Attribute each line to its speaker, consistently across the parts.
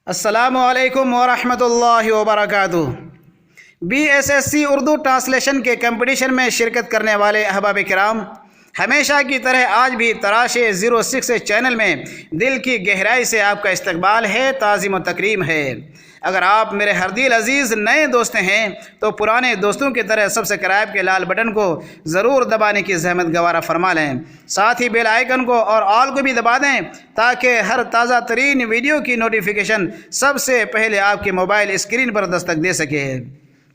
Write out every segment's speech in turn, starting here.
Speaker 1: السلام علیکم ورحمۃ اللہ وبرکاتہ۔ BSSC اردو ٹرانسلیشن کے کمپٹیشن میں شرکت کرنے والے احباب کرام، ہمیشہ کی طرح آج بھی تراش 06 چینل میں دل کی گہرائی سے آپ کا استقبال ہے، تعظیم و تکریم ہے۔ اگر آپ میرے ہر دل عزیز نئے دوست ہیں تو پرانے دوستوں کی طرح سبسکرائب کے لال بٹن کو ضرور دبانے کی زحمت گوارا فرما لیں، ساتھ ہی بیل آئیکن کو اور آل کو بھی دبا دیں تاکہ ہر تازہ ترین ویڈیو کی نوٹیفیکیشن سب سے پہلے آپ کے موبائل اسکرین پر دستک دے سکے۔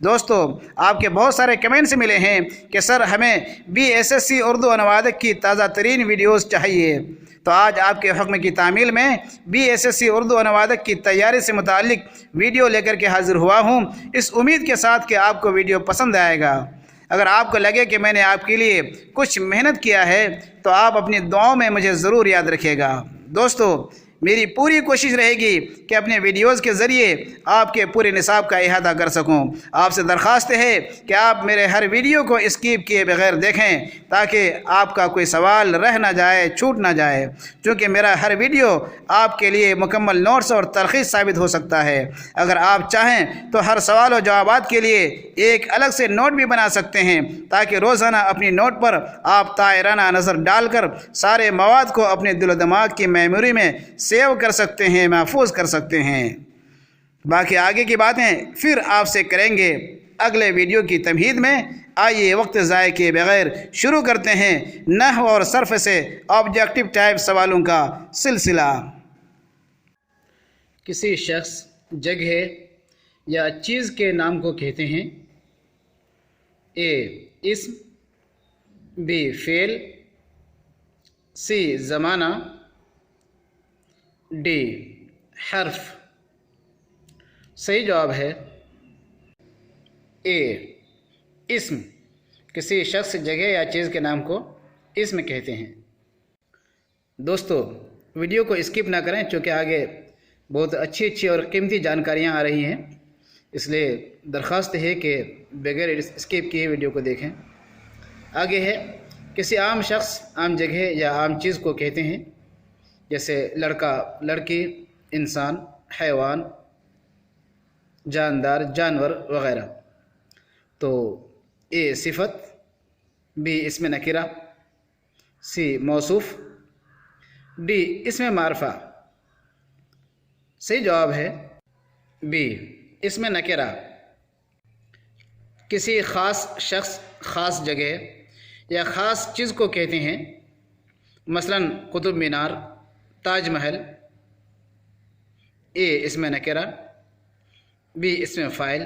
Speaker 1: دوستو، آپ کے بہت سارے کمنٹس ملے ہیں کہ سر ہمیں BSSC اردو انوادک کی تازہ ترین ویڈیوز چاہیے، تو آج آپ کے حکم کی تعمیل میں BSSC اردو انوادک کی تیاری سے متعلق ویڈیو لے کر کے حاضر ہوا ہوں، اس امید کے ساتھ کہ آپ کو ویڈیو پسند آئے گا۔ اگر آپ کو لگے کہ میں نے آپ کے لیے کچھ محنت کیا ہے تو آپ اپنی دعاؤں میں مجھے ضرور یاد رکھیے گا۔ دوستو، میری پوری کوشش رہے گی کہ اپنے ویڈیوز کے ذریعے آپ کے پورے نصاب کا احاطہ کر سکوں۔ آپ سے درخواست ہے کہ آپ میرے ہر ویڈیو کو اسکیپ کیے بغیر دیکھیں تاکہ آپ کا کوئی سوال رہ نہ جائے، چھوٹ نہ جائے، چونکہ میرا ہر ویڈیو آپ کے لیے مکمل نوٹس اور تلخیص ثابت ہو سکتا ہے۔ اگر آپ چاہیں تو ہر سوال و جوابات کے لیے ایک الگ سے نوٹ بھی بنا سکتے ہیں تاکہ روزانہ اپنی نوٹ پر آپ طائرانہ نظر ڈال کر سارے مواد کو اپنے دل و دماغ کی میموری میں سیو کر سکتے ہیں، محفوظ کر سکتے ہیں۔ باقی آگے کی باتیں پھر آپ سے کریں گے اگلے ویڈیو کی تمہید میں۔ آئیے وقت ضائع کیے بغیر شروع کرتے ہیں نحو اور صرف سے آبجیکٹو ٹائپ سوالوں کا سلسلہ۔ کسی شخص، جگہ یا چیز کے نام کو کہتے ہیں A اسم، B فعل، C زمانہ، D حرف۔ صحیح جواب ہے A اسم۔ کسی شخص، جگہ یا چیز کے نام کو اسم کہتے ہیں۔ دوستو، ویڈیو کو اسکپ نہ کریں چونکہ آگے بہت اچھی اور قیمتی جانکاریاں آ رہی ہیں، اس لیے درخواست ہے کہ بغیر اسکپ کیے ویڈیو کو دیکھیں۔ آگے ہے، کسی عام شخص، عام جگہ یا عام چیز کو کہتے ہیں، جیسے لڑکا، لڑکی، انسان، حیوان، جاندار، جانور وغیرہ۔ تو A صفت، B اسم نکرہ، C موصوف، D اسم معرفہ۔ صحیح جواب ہے B اسم نکرہ۔ کسی خاص شخص، خاص جگہ یا خاص چیز کو کہتے ہیں، مثلا قطب مینار، تاج محل۔ A اسم نکرہ، B اسم فاعل،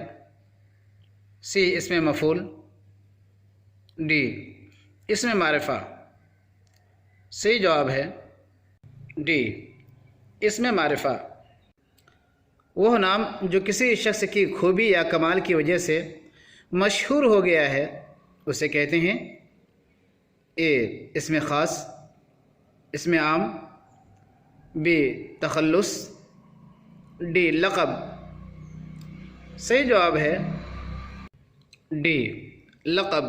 Speaker 1: C اسم مفعول، D اسم معرفہ۔ صحیح جواب ہے D اسم معرفہ۔ وہ نام جو کسی شخص کی خوبی یا کمال کی وجہ سے مشہور ہو گیا ہے اسے کہتے ہیں A اسم خاص، اسم عام، B تخلص، D لقب۔ صحیح جواب ہے D لقب۔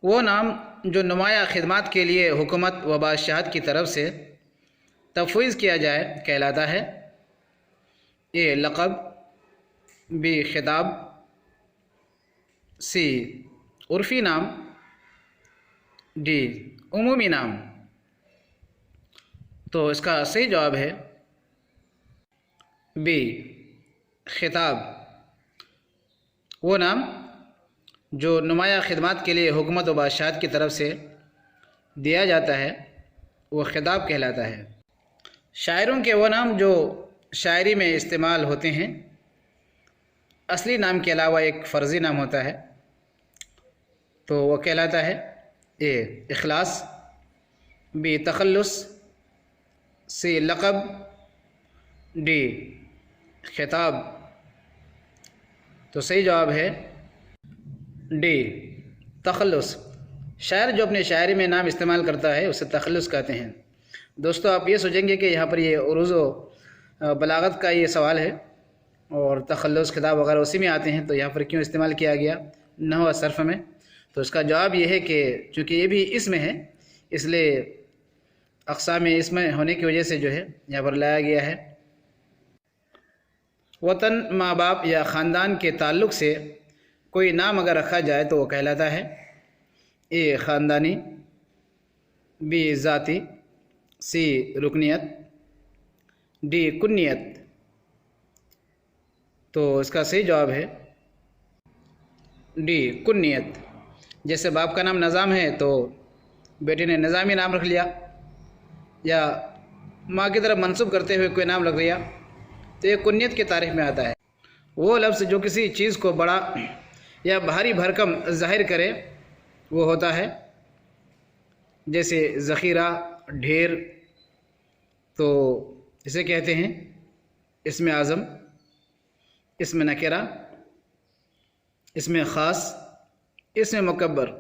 Speaker 1: وہ نام جو نمایاں خدمات کے لیے حکومت و بادشاہت کی طرف سے تفویض کیا جائے کہلاتا ہے A لقب، B خطاب، C عرفی نام، D عمومی نام۔ تو اس کا صحیح جواب ہے B خطاب۔ وہ نام جو نمایاں خدمات کے لیے حکومت و بادشاہت کی طرف سے دیا جاتا ہے وہ خطاب کہلاتا ہے۔ شاعروں کے وہ نام جو شاعری میں استعمال ہوتے ہیں، اصلی نام کے علاوہ ایک فرضی نام ہوتا ہے، تو وہ کہلاتا ہے A اخلاص، B تخلص، C لقب، D خطاب۔ تو صحیح جواب ہے D تخلص۔ شاعر جو اپنے شاعری میں نام استعمال کرتا ہے اسے تخلص کہتے ہیں۔ دوستو، آپ یہ سوچیں گے کہ یہاں پر یہ عروض و بلاغت کا یہ سوال ہے اور تخلص، خطاب وغیرہ اسی میں آتے ہیں، تو یہاں پر کیوں استعمال کیا گیا نحو و صرف میں؟ تو اس کا جواب یہ ہے کہ چونکہ یہ بھی اسم ہے اس لیے اقسام اسم ہونے کی وجہ سے جو ہے یہاں پر لایا گیا ہے وطن، ماں باپ یا خاندان کے تعلق سے کوئی نام اگر رکھا جائے تو وہ کہلاتا ہے اے خاندانی، بی ذاتی، سی رکنیت، ڈی کنیت۔ تو اس کا صحیح جواب ہے ڈی کنیت۔ جیسے باپ کا نام نظام ہے تو بیٹے نے نظامی نام رکھ لیا، یا ماں کی طرف منسوب کرتے ہوئے کوئی نام رکھ لیا تو یہ کنیت کی تعریف میں آتا ہے۔ وہ لفظ جو کسی چیز کو بڑا یا بھاری بھرکم ظاہر کرے وہ ہوتا ہے، جیسے ذخیرہ، ڈھیر، تو اسے کہتے ہیں اسم اعظم، اسم نکرہ، اسم خاص، اسم مکبر۔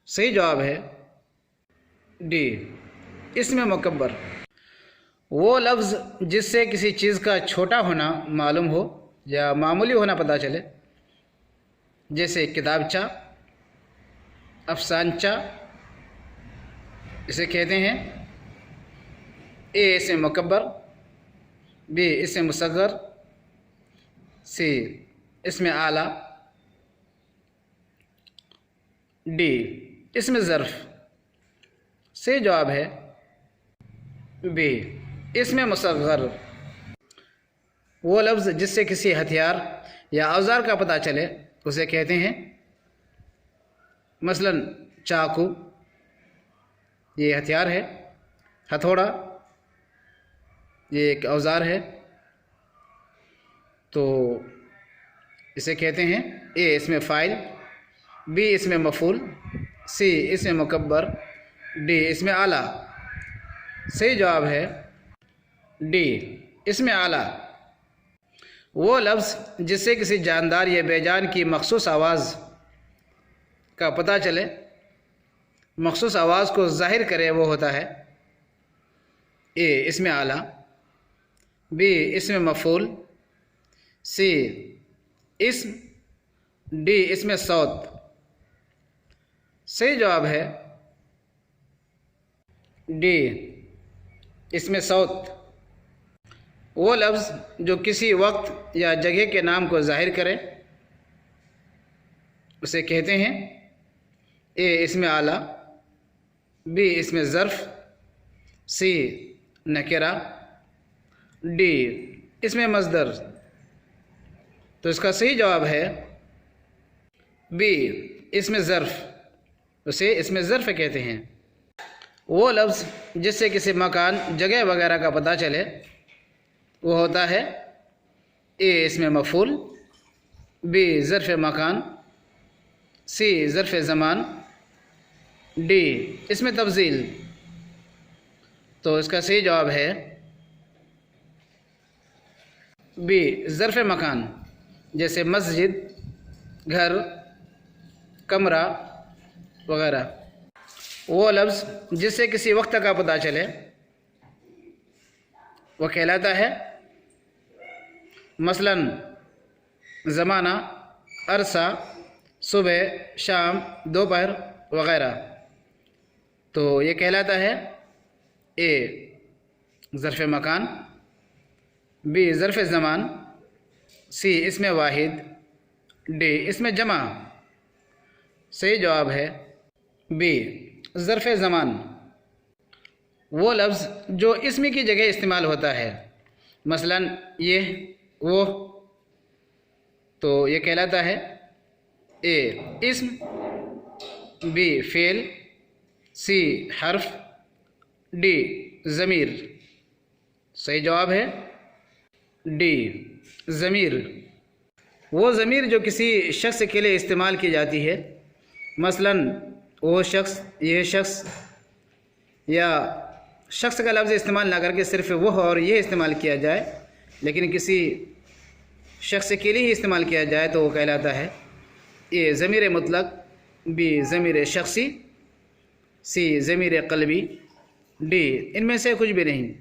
Speaker 1: صحیح جواب ہے ڈی اسم مکبر۔ وہ لفظ جس سے کسی چیز کا چھوٹا ہونا معلوم ہو یا معمولی ہونا پتہ چلے، جیسے کتابچہ، افسانچہ، اسے کہتے ہیں اے اسم مکبر، بی اسم مصغر، سی اسم اعلیٰ، ڈی اسم ظرف۔ صحیح جواب ہے بی اسم مصغر۔ وہ لفظ جس سے کسی ہتھیار یا اوزار کا پتہ چلے اسے کہتے ہیں، مثلا چاقو، یہ ہتھیار ہے، ہتھوڑا یہ ایک اوزار ہے، تو اسے کہتے ہیں اے اسم فاعل، بی اسم مفعول، سی اسم مکبر، ڈی اسم اعلیٰ۔ صحیح جواب ہے ڈی اسم اعلیٰ۔ وہ لفظ جس سے کسی جاندار یا بے جان کی مخصوص آواز کا پتہ چلے، مخصوص آواز کو ظاہر کرے، وہ ہوتا ہے اے اسم اعلیٰ، بی اسم مفعول، سی اسم، ڈی اسم صوت۔ صحیح جواب ہے ڈی اسم صوت۔ وہ لفظ جو کسی وقت یا جگہ کے نام کو ظاہر کرے اسے کہتے ہیں اے اسم اعلیٰ، بی اسم ظرف، سی نکرہ، ڈی اسم مصدر۔ تو اس کا صحیح جواب ہے بی اسم ظرف، اسے اسم ظرف کہتے ہیں۔ وہ لفظ جس سے کسی مکان، جگہ وغیرہ کا پتہ چلے وہ ہوتا ہے اے اسم مفعول، بی ظرف مکان، سی ظرف زمان، ڈی اسم تفضیل۔ تو اس کا صحیح جواب ہے بی ظرف مکان، جیسے مسجد، گھر، کمرہ وغیرہ۔ وہ لفظ جس سے کسی وقت کا پتہ چلے وہ کہلاتا ہے مثلا زمانہ، عرصہ، صبح، شام، دوپہر وغیرہ، تو یہ کہلاتا ہے اے ظرف مکان، بی ظرف زمان، سی اسم واحد، ڈی اسم جمع۔ صحیح جواب ہے بی ظرف زمان۔ وہ لفظ جو اسم کی جگہ استعمال ہوتا ہے، مثلا یہ، وہ، تو یہ کہلاتا ہے اے اسم، بی فعل، سی حرف، ڈی ضمیر۔ صحیح جواب ہے ڈی ضمیر۔ وہ ضمیر جو کسی شخص کے لیے استعمال کی جاتی ہے، مثلا وہ شخص، یہ شخص، یا شخص کا لفظ استعمال نہ کر کے صرف وہ اور یہ استعمال کیا جائے، لیکن کسی شخص کے لیے ہی استعمال کیا جائے تو وہ کہلاتا ہے اے ضمیر مطلق، بی ضمیر شخصی، سی ضمیر قلبی، ڈی ان میں سے کچھ بھی نہیں۔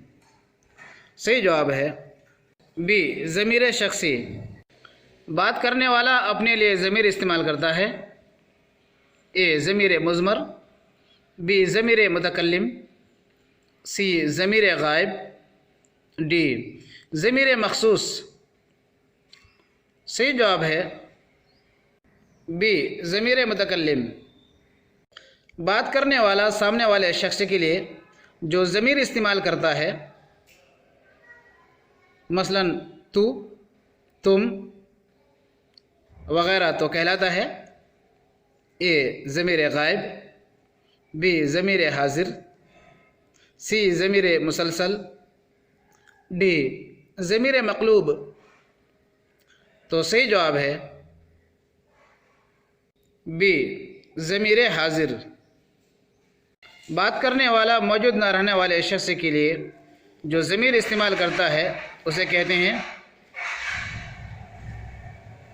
Speaker 1: صحیح جواب ہے بی ضمیر شخصی۔ بات کرنے والا اپنے لیے ضمیر استعمال کرتا ہے، اے ضمیر مضمر، بی ضمیر متکلم، سی ضمیر غائب، ڈی ضمیر مخصوص۔ صحیح جواب ہے بی ضمیر متکلم۔ بات کرنے والا سامنے والے شخص کے لیے جو ضمیر استعمال کرتا ہے، مثلا تو، تم وغیرہ، تو کہلاتا ہے اے ضمیر غائب، بی ضمیر حاضر، سی ضمیر مسلسل، ڈی ضمیر مقلوب۔ تو صحیح جواب ہے بی ضمیر حاضر۔ بات کرنے والا موجود نہ رہنے والے شخص کے لیے جو ضمیر استعمال کرتا ہے اسے کہتے ہیں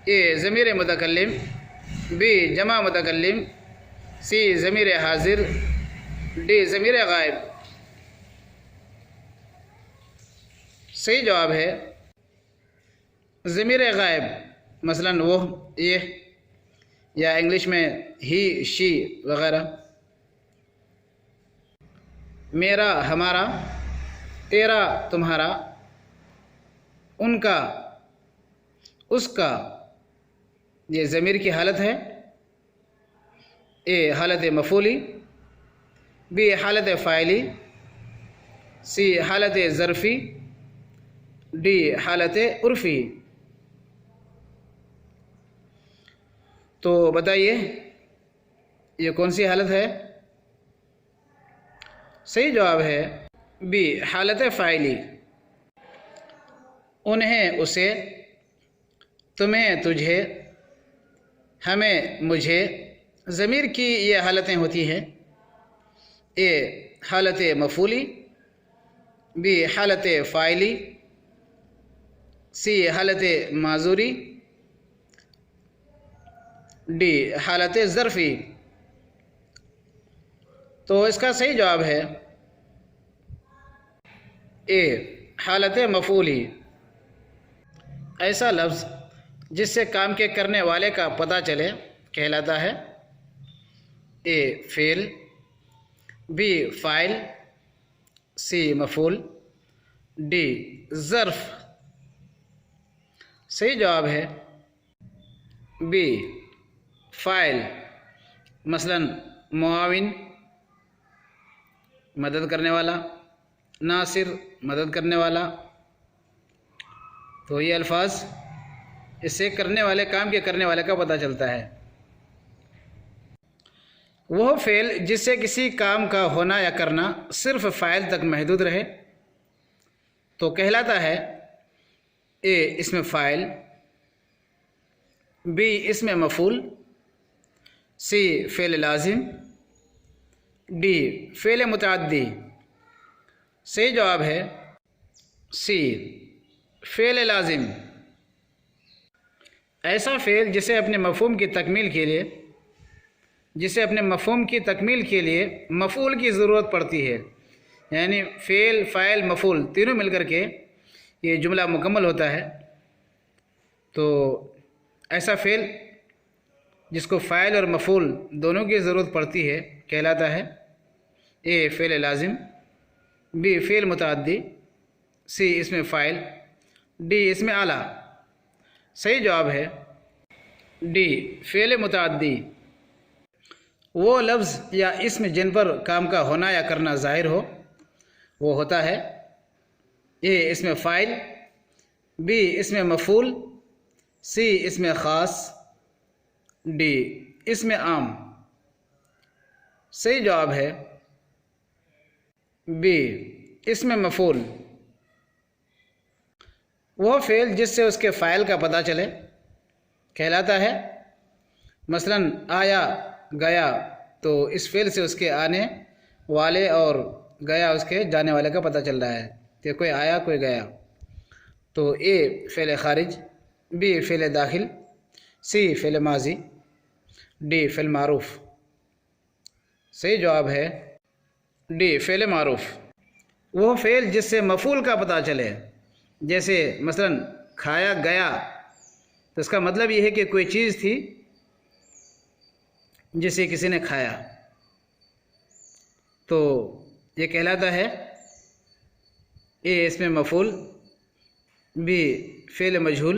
Speaker 1: اے ضمیر متکلم، بی جمع متکلم، سی ضمیر حاضر، ڈی ضمیر غائب۔ صحیح جواب ہے ضمیر غائب، مثلا وہ، یہ، یا انگلش میں ہی، شی وغیرہ۔ میرا ہمارا، تیرا تمہارا، ان کا اس کا، یہ ضمیر کی حالت ہے، اے حالت مفعولی، بی حالت فاعلی، سی حالت ظرفی، ڈی حالت عرفی۔ تو بتائیے یہ کون سی حالت ہے؟ صحیح جواب ہے بی حالت فاعلی۔ انہیں اسے، تمہیں تجھے، ہمیں مجھے، ضمیر کی یہ حالتیں ہوتی ہیں، اے حالت مفعولی، بی حالت فاعلی، سی حالت معذوری، ڈی حالت ظرفی۔ تو اس کا صحیح جواب ہے اے حالت مفعولی۔ ایسا لفظ جس سے کام کے کرنے والے کا پتہ چلے کہلاتا ہے اے فعل، بی فاعل، سی مفعول، ڈی ظرف۔ صحیح جواب ہے بی فاعل، مثلا معاون، مدد کرنے والا، ناصر، مدد کرنے والا۔ تو یہ الفاظ اس سے کرنے والے، کام کے کرنے والے کا پتہ چلتا ہے۔ وہ فعل جس سے کسی کام کا ہونا یا کرنا صرف فاعل تک محدود رہے تو کہلاتا ہے اے اسم فاعل، بی اسم مفعول، سی فعل لازم، ڈی فعل متعدی۔ صحیح جواب ہے سی فعل لازم۔ ایسا فعل جسے اپنے مفہوم کی تکمیل کے لیے مفعول کی ضرورت پڑتی ہے، یعنی فعل، فاعل، مفعول تینوں مل کر کے یہ جملہ مکمل ہوتا ہے۔ تو ایسا فعل جس کو فاعل اور مفعول دونوں کی ضرورت پڑتی ہے کہلاتا ہے اے فعل لازم، بی فعل متعدی، سی اسم فاعل، ڈی اسم اعلیٰ۔ صحیح جواب ہے ڈی فعل متعدی۔ وہ لفظ یا اسم جن پر کام کا ہونا یا کرنا ظاہر ہو وہ ہوتا ہے اے اسم فاعل، بی اسم مفعول، سی اسم خاص، ڈی اسم عام۔ صحیح جواب ہے بی اسم مفعول۔ وہ فعل جس سے اس کے فاعل کا پتہ چلے کہلاتا ہے، مثلا آیا، گیا، تو اس فعل سے اس کے آنے والے اور گیا اس کے جانے والے کا پتہ چل رہا ہے کہ کوئی آیا کوئی گیا۔ تو اے فعل خارج، بی فعل داخل، سی فعل ماضی، ڈی فعل معروف۔ صحیح جواب ہے ڈی فعل معروف۔ وہ فعل جس سے مفعول کا پتہ چلے، جیسے مثلا کھایا گیا، تو اس کا مطلب یہ ہے کہ کوئی چیز تھی جسے کسی نے کھایا، تو یہ کہلاتا ہے اے اسم مفعول، بی فعل مجہول،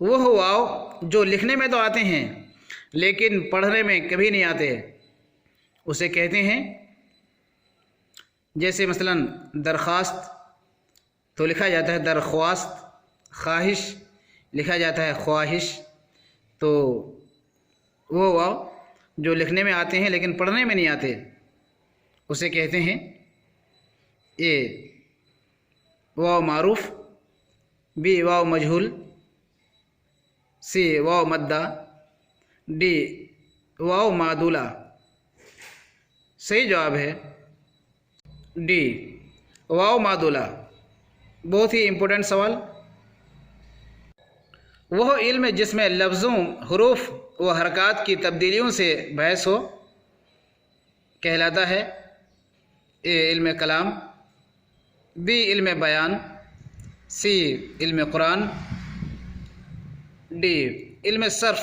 Speaker 1: وہ واو جو لکھنے میں تو آتے ہیں لیکن پڑھنے میں کبھی نہیں آتے، اسے کہتے ہیں، جیسے مثلا درخواست تو لکھا جاتا ہے درخواست، خواہش لکھا جاتا ہے خواہش، تو وہ واو جو لکھنے میں آتے ہیں لیکن پڑھنے میں نہیں آتے اسے کہتے ہیں اے واو معروف، be wow مجہول، C wow مدہ، D واو معدولہ۔ صحیح جواب ہے ڈی واو معدولہ۔ بہت ہی امپورٹنٹ سوال۔ وہ علم جس میں لفظوں، حروف و حرکات کی تبدیلیوں سے بحث ہو کہلاتا ہے اے علم کلام، بی علم بیان، سی علم قرآن، ڈی علم صرف۔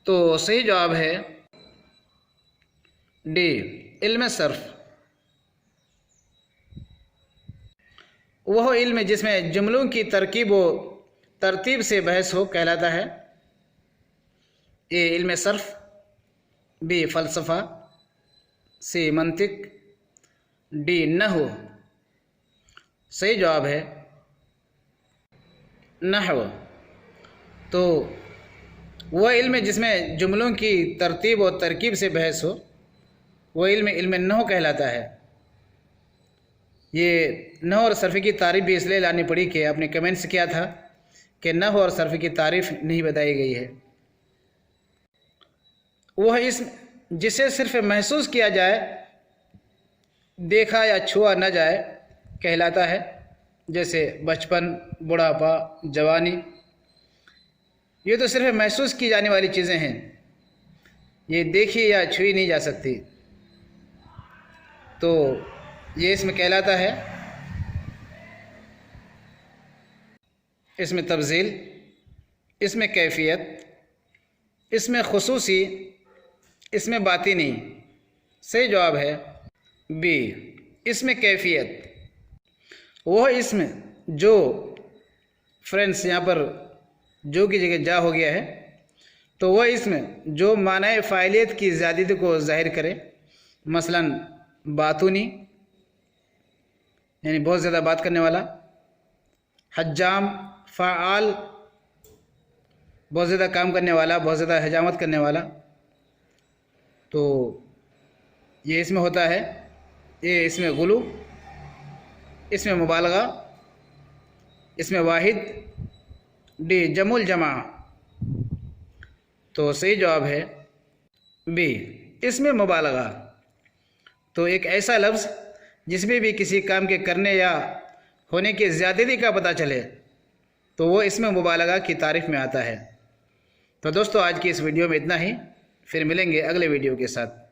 Speaker 1: تو صحیح جواب ہے ڈی علم صرف۔ وہ علم جس میں جملوں کی ترکیب و ترتیب سے بحث ہو کہلاتا ہے اے علم صرف، بی فلسفہ، سی منطق، ڈی نحو۔ صحیح جواب ہے نحو۔ تو وہ علم جس میں جملوں کی ترتیب و ترکیب سے بحث ہو وہ علم علم نحو کہلاتا ہے۔ یہ نحو اور صرف کی تعریف بھی اس لیے لانی پڑی کہ آپ نے کمنٹس کیا تھا کہ نحو اور صرف کی تعریف نہیں بتائی گئی ہے۔ وہ اسم جسے صرف محسوس کیا جائے، دیکھا یا چھوا نہ جائے کہلاتا ہے، جیسے بچپن، بڑھاپا، جوانی۔ یہ تو صرف محسوس کی جانے والی چیزیں ہیں، یہ دیکھی یا چھوئی نہیں جا سکتی، تو یہ اسم کہلاتا ہے اسم تفضیل، اسم کیفیت، اسم خصوصی، اسم باطنی۔ صحیح جواب ہے بی اسم کیفیت۔ وہ اسم جو فرینڈس یہاں پر جو کی جگہ جا ہو گیا ہے، تو وہ اسم جو معنی فاعلیت کی زیادتی کو ظاہر کرے، مثلا باطنی یعنی بہت زیادہ بات کرنے والا، حجام فعال بہت زیادہ کام کرنے والا، بہت زیادہ حجامت کرنے والا، تو یہ اس میں ہوتا ہے یہ اس میں غلو، اس میں مبالغہ، اس میں واحد، ڈی جمع الجمع۔ تو صحیح جواب ہے بی اس میں مبالغہ۔ تو ایک ایسا لفظ جس میں بھی کسی کام کے کرنے یا ہونے کی زیادتی کا پتہ چلے تو وہ اس میں مبالغہ کی تعریف میں آتا ہے۔ تو دوستو آج کی اس ویڈیو میں اتنا ہی، پھر ملیں گے اگلے ویڈیو کے ساتھ۔